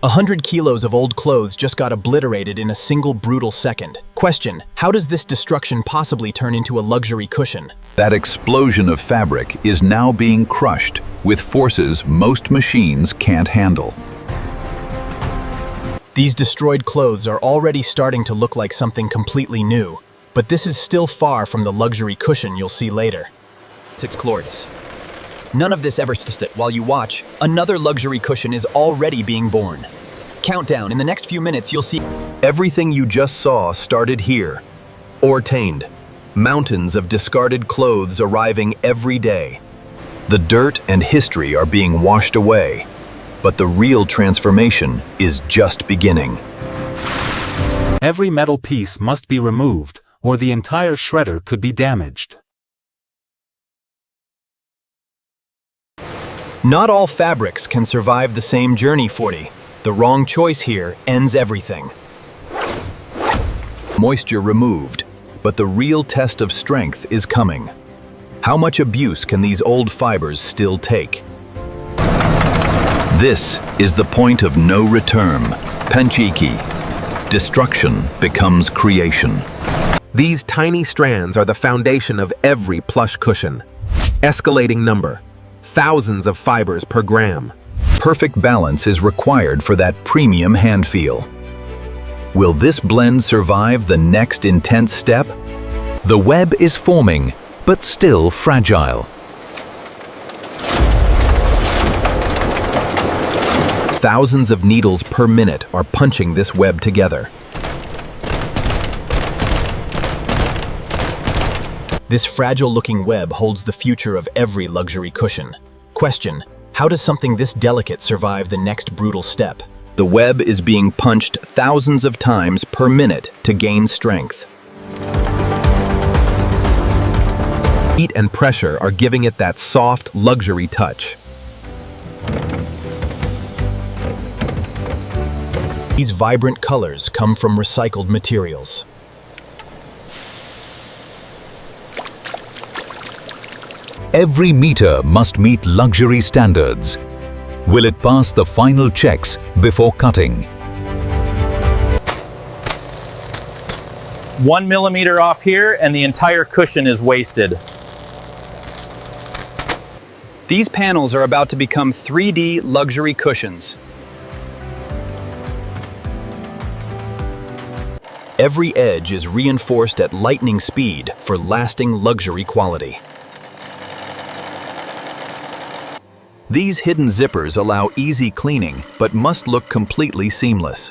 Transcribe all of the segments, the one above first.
100 kilos of old clothes just got obliterated in a single brutal second. Question: how does this destruction possibly turn into a luxury cushion? That explosion of fabric is now being crushed with forces most machines can't handle. These destroyed clothes are already starting to look like something completely new, but this is still far from the luxury cushion you'll see later. It's glorious. None of this ever stood. While you watch, another luxury cushion is already being born. Countdown, in the next few minutes you'll see Everything you just saw started here, ordained. Mountains of discarded clothes arriving every day. The dirt and history are being washed away, but the real transformation is just beginning. Every metal piece must be removed, or the entire shredder could be damaged. Not all fabrics can survive the same journey, 40. The wrong choice here ends everything. Moisture removed, but the real test of strength is coming. How much abuse can these old fibers still take? This is the point of no return. Panchiki. Destruction becomes creation. These tiny strands are the foundation of every plush cushion. Escalating number. Thousands of fibers per gram. Perfect balance is required for that premium hand feel. Will this blend survive the next intense step? The web is forming, but still fragile. Thousands of needles per minute are punching this web together. This fragile-looking web holds the future of every luxury cushion. Question: how does something this delicate survive the next brutal step? The web is being punched thousands of times per minute to gain strength. Heat and pressure are giving it that soft, luxury touch. These vibrant colors come from recycled materials. Every meter must meet luxury standards. Will it pass the final checks before cutting? 1 millimeter off here and the entire cushion is wasted. These panels are about to become 3D luxury cushions. Every edge is reinforced at lightning speed for lasting luxury quality. These hidden zippers allow easy cleaning, but must look completely seamless.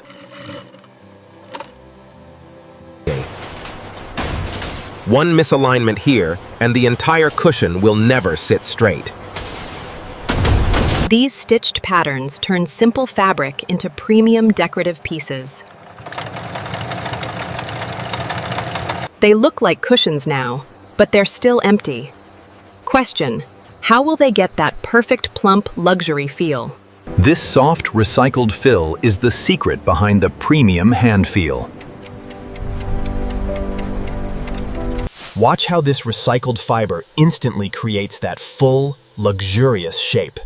One misalignment here, and the entire cushion will never sit straight. These stitched patterns turn simple fabric into premium decorative pieces. They look like cushions now, but they're still empty. Question: how will they get that perfect plump luxury feel? This soft recycled fill is the secret behind the premium hand feel. Watch how this recycled fiber instantly creates that full, luxurious shape.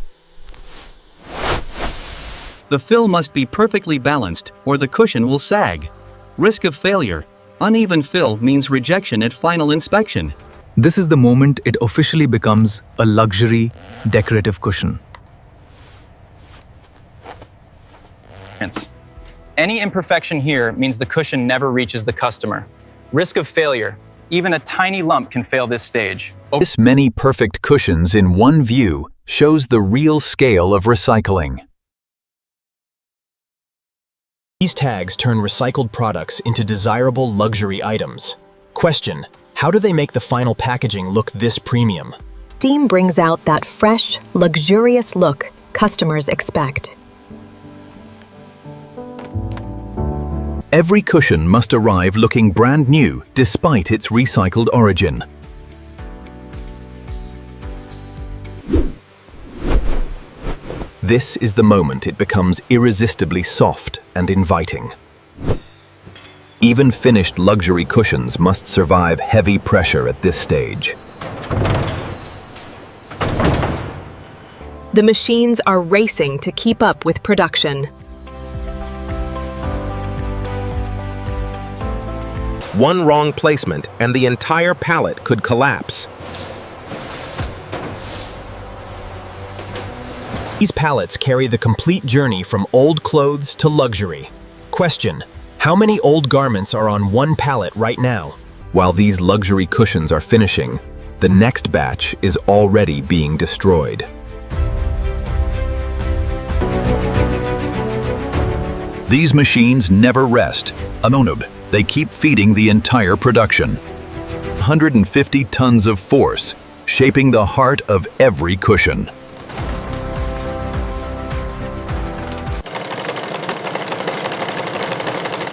The fill must be perfectly balanced or the cushion will sag. Risk of failure. Uneven fill means rejection at final inspection. This is the moment it officially becomes a luxury, decorative cushion. Any imperfection here means the cushion never reaches the customer. Risk of failure. Even a tiny lump can fail this stage. This many perfect cushions in one view shows the real scale of recycling. These tags turn recycled products into desirable luxury items. Question: how do they make the final packaging look this premium? Steam brings out that fresh, luxurious look customers expect. Every cushion must arrive looking brand new despite its recycled origin. This is the moment it becomes irresistibly soft and inviting. Even finished luxury cushions must survive heavy pressure at this stage. The machines are racing to keep up with production. One wrong placement and the entire pallet could collapse. These pallets carry the complete journey from old clothes to luxury. Question: how many old garments are on one pallet right now? While these luxury cushions are finishing, the next batch is already being destroyed. These machines never rest. Unwanted. They keep feeding the entire production. 150 tons of force, shaping the heart of every cushion.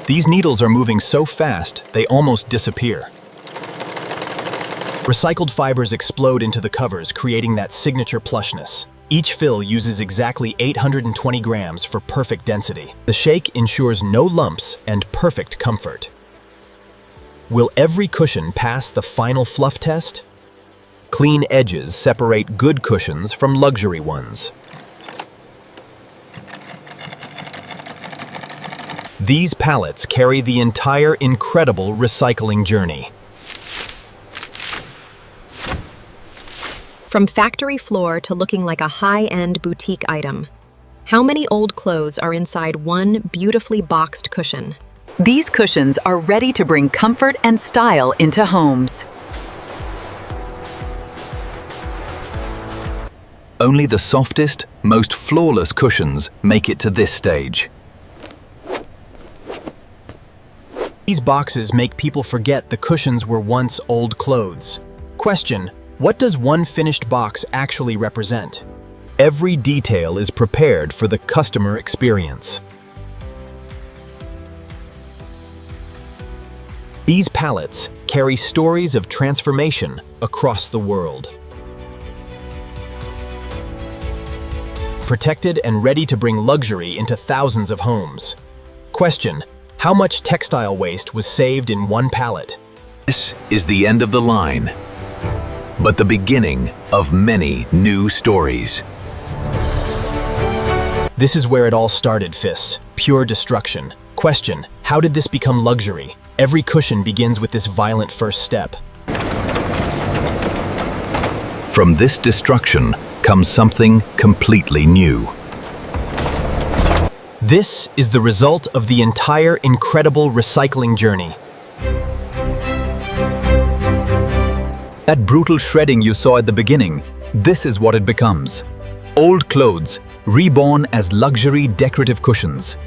These needles are moving so fast, they almost disappear. Recycled fibers explode into the covers, creating that signature plushness. Each fill uses exactly 820 grams for perfect density. The shake ensures no lumps and perfect comfort. Will every cushion pass the final fluff test? Clean edges separate good cushions from luxury ones. These pallets carry the entire incredible recycling journey. From factory floor to looking like a high-end boutique item, how many old clothes are inside one beautifully boxed cushion? These cushions are ready to bring comfort and style into homes. Only the softest, most flawless cushions make it to this stage. These boxes make people forget the cushions were once old clothes. Question: what does one finished box actually represent? Every detail is prepared for the customer experience. These pallets carry stories of transformation across the world. Protected and ready to bring luxury into thousands of homes. Question: how much textile waste was saved in one pallet? This is the end of the line, but the beginning of many new stories. This is where it all started, Fists. Pure destruction. Question: how did this become luxury? Every cushion begins with this violent first step. From this destruction comes something completely new. This is the result of the entire incredible recycling journey. That brutal shredding you saw at the beginning, this is what it becomes. Old clothes, reborn as luxury decorative cushions.